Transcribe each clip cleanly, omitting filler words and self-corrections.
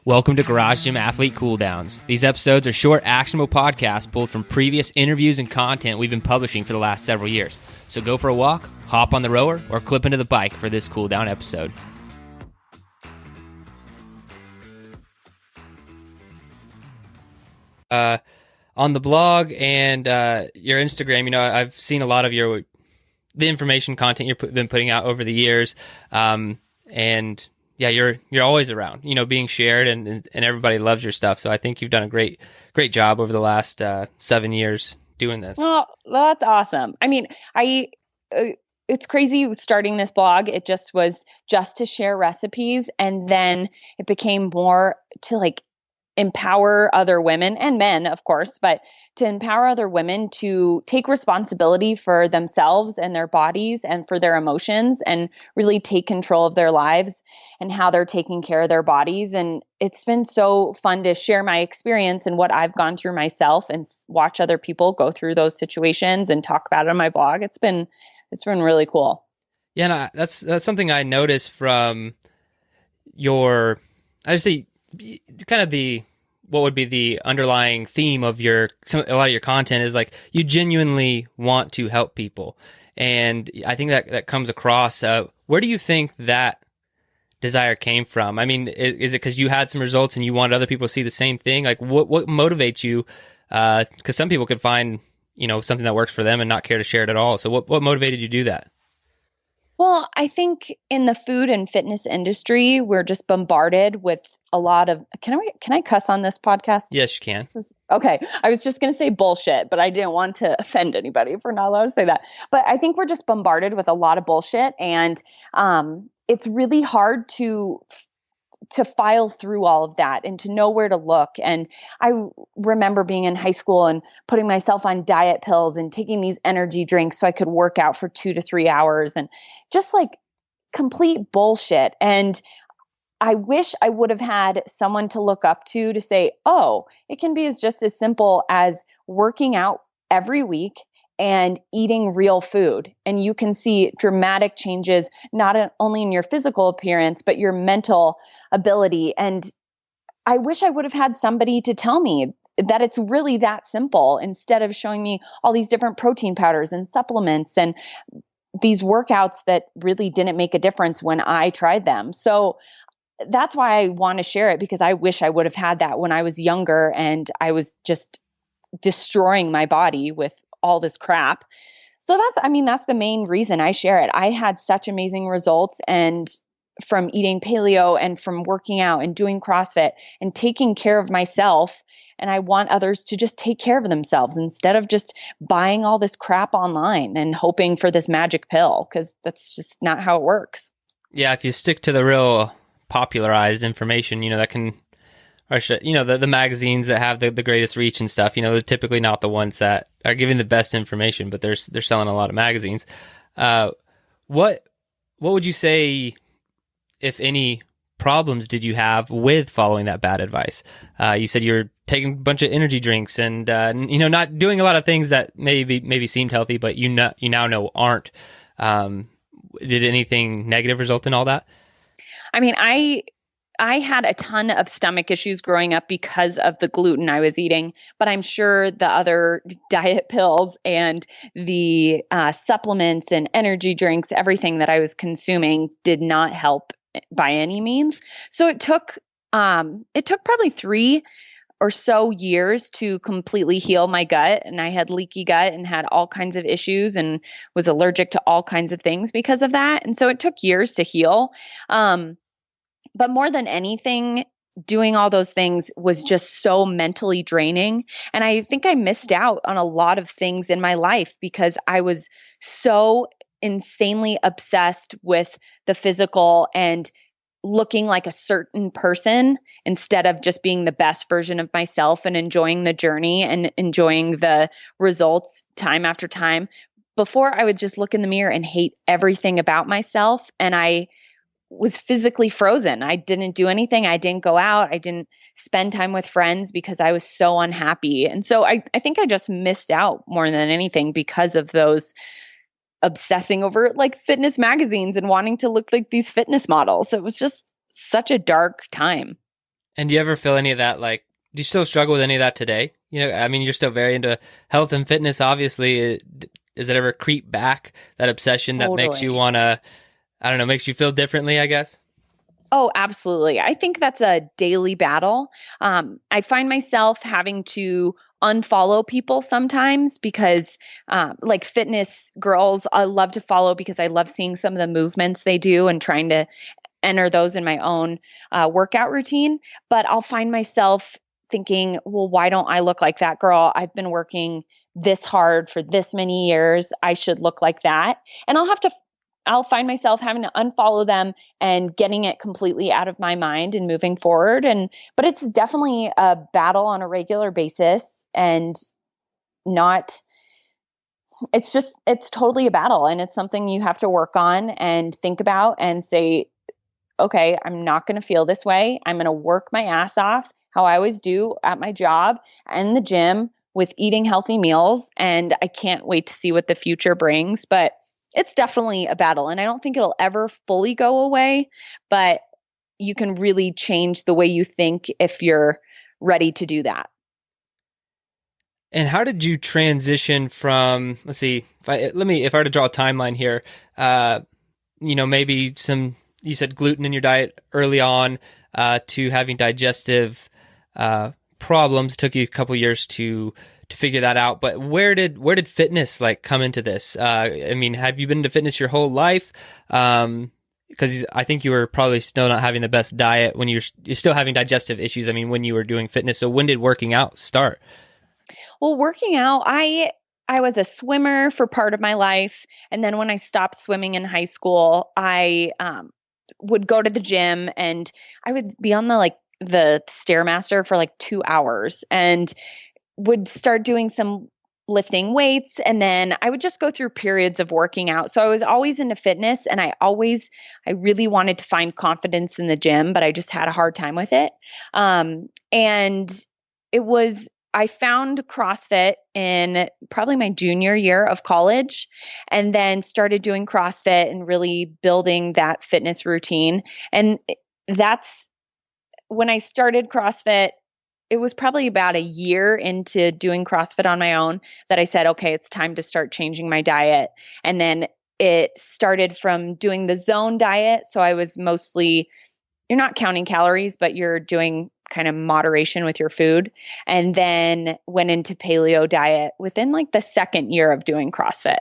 Welcome to Garage Gym Athlete Cool Downs. These episodes are short, actionable podcasts pulled from previous interviews and content we've been publishing for the last several years. So go for a walk, hop on the rower, or clip into the bike for this cool down episode. On the blog and your Instagram, I've seen a lot of the information content you've been putting out over the years, and yeah, you're always around, being shared, and everybody loves your stuff. So I think you've done a great job over the last 7 years doing this. Oh, that's awesome. I mean, it's crazy starting this blog. It just was just to share recipes, and then it became more to empower other women and men, of course, but to empower other women to take responsibility for themselves and their bodies and for their emotions and really take control of their lives and how they're taking care of their bodies. And it's been so fun to share my experience and what I've gone through myself and watch other people go through those situations and talk about it on my blog. It's been really cool. Yeah, no, that's something I noticed from what would be the underlying theme of a lot of your content is you genuinely want to help people. And I think that comes across. Where do you think that desire came from? I mean, is it because you had some results and you wanted other people to see the same thing? What motivates you? Because some people could find, something that works for them and not care to share it at all. So what motivated you to do that? Well, I think in the food and fitness industry, we're just bombarded with a lot of, can I cuss on this podcast? Yes, you can. Okay. I was just going to say bullshit, but I didn't want to offend anybody if we're not allowed to say that. But I think we're just bombarded with a lot of bullshit, and it's really hard to file through all of that and to know where to look. And I remember being in high school and putting myself on diet pills and taking these energy drinks so I could work out for 2 to 3 hours, and just complete bullshit. And I wish I would have had someone to look up to say, oh, it can be just as simple as working out every week and eating real food. And you can see dramatic changes, not only in your physical appearance, but your mental ability. And I wish I would have had somebody to tell me that it's really that simple, instead of showing me all these different protein powders and supplements and these workouts that really didn't make a difference when I tried them. So that's why I want to share it, because I wish I would have had that when I was younger and I was just destroying my body with all this crap. So that's the main reason I share it. I had such amazing results, and from eating paleo and from working out and doing CrossFit and taking care of myself. And I want others to just take care of themselves instead of just buying all this crap online and hoping for this magic pill, because that's just not how it works. Yeah, if you stick to the real popularized information, that can, or the magazines that have the greatest reach and stuff, they're typically not the ones that are giving the best information, but they're selling a lot of magazines. What would you say, if any, problems did you have with following that bad advice? You said you were taking a bunch of energy drinks and not doing a lot of things that maybe seemed healthy, but you now know aren't. Did anything negative result in all that? I mean, I had a ton of stomach issues growing up because of the gluten I was eating, but I'm sure the other diet pills and the supplements and energy drinks, everything that I was consuming did not help by any means. So it took probably 3 or so years to completely heal my gut. And I had leaky gut and had all kinds of issues and was allergic to all kinds of things because of that. And so it took years to heal. But more than anything, doing all those things was just so mentally draining. And I think I missed out on a lot of things in my life because I was so insanely obsessed with the physical and looking like a certain person instead of just being the best version of myself and enjoying the journey and enjoying the results time after time. Before, I would just look in the mirror and hate everything about myself. And I was physically frozen. I didn't do anything. I didn't go out. I didn't spend time with friends because I was so unhappy. And so I think I just missed out more than anything because of those obsessing over fitness magazines and wanting to look like these fitness models. It was just such a dark time. And do you ever feel any of that, like, do you still struggle with any of that today? You know, I mean, you're still very into health and fitness, obviously. Does it ever creep back, that obsession that makes you Totally. want to, I don't know, makes you feel differently, I guess? Oh, absolutely. I think that's a daily battle. I find myself having to unfollow people sometimes because, like fitness girls, I love to follow because I love seeing some of the movements they do and trying to enter those in my own workout routine. But I'll find myself thinking, well, why don't I look like that girl? I've been working this hard for this many years. I should look like that. And I'll find myself having to unfollow them and getting it completely out of my mind and moving forward. But it's definitely a battle on a regular basis and not, it's totally a battle. And it's something you have to work on and think about and say, okay, I'm not going to feel this way. I'm going to work my ass off how I always do at my job and the gym with eating healthy meals. And I can't wait to see what the future brings. But it's definitely a battle. And I don't think it'll ever fully go away, but you can really change the way you think if you're ready to do that. And how did you transition from, let's see, if I were to draw a timeline here, maybe you said gluten in your diet early on, to having digestive problems. It took you a couple years to figure that out. But where did fitness like come into this? I mean, have you been into fitness your whole life? Because I think you were probably still not having the best diet when you're still having digestive issues. I mean, when you were doing fitness. So when did working out start? Well, working out, I was a swimmer for part of my life, and then when I stopped swimming in high school, I would go to the gym and I would be on the Stairmaster for like 2 hours and would start doing some lifting weights, and then I would just go through periods of working out. So I was always into fitness, and I really wanted to find confidence in the gym, but I just had a hard time with it. And I found CrossFit in probably my junior year of college, and then started doing CrossFit and really building that fitness routine. And that's when I started CrossFit. It was probably about a year into doing CrossFit on my own that I said, okay, it's time to start changing my diet. And then it started from doing the zone diet. So I was mostly, you're not counting calories, but you're doing kind of moderation with your food. And then went into paleo diet within like the second year of doing CrossFit,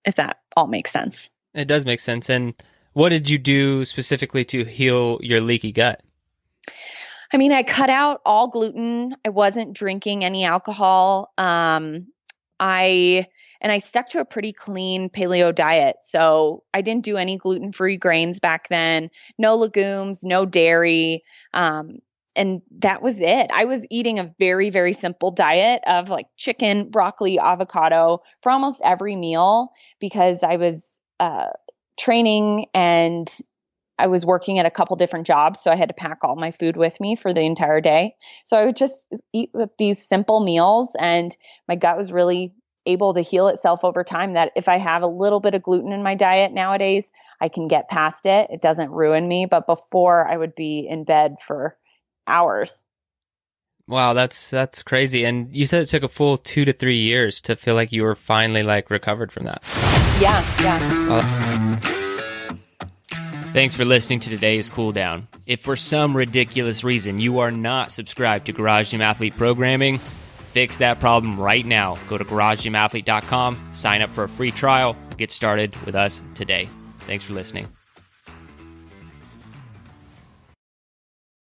if that all makes sense. It does make sense. And what did you do specifically to heal your leaky gut? I mean, I cut out all gluten. I wasn't drinking any alcohol. I stuck to a pretty clean paleo diet. So I didn't do any gluten-free grains back then, no legumes, no dairy. And that was it. I was eating a very, very simple diet of like chicken, broccoli, avocado for almost every meal because I was training and I was working at a couple different jobs. So I had to pack all my food with me for the entire day. So I would just eat with these simple meals, and my gut was really able to heal itself over time. That if I have a little bit of gluten in my diet nowadays, I can get past it. It doesn't ruin me. But before, I would be in bed for hours. Wow, that's crazy. And you said it took a full 2 to 3 years to feel like you were finally like recovered from that. Yeah. Well, thanks for listening to today's Cool Down. If for some ridiculous reason you are not subscribed to Garage Gym Athlete programming, fix that problem right now. Go to garagegymathlete.com, sign up for a free trial, get started with us today. Thanks for listening.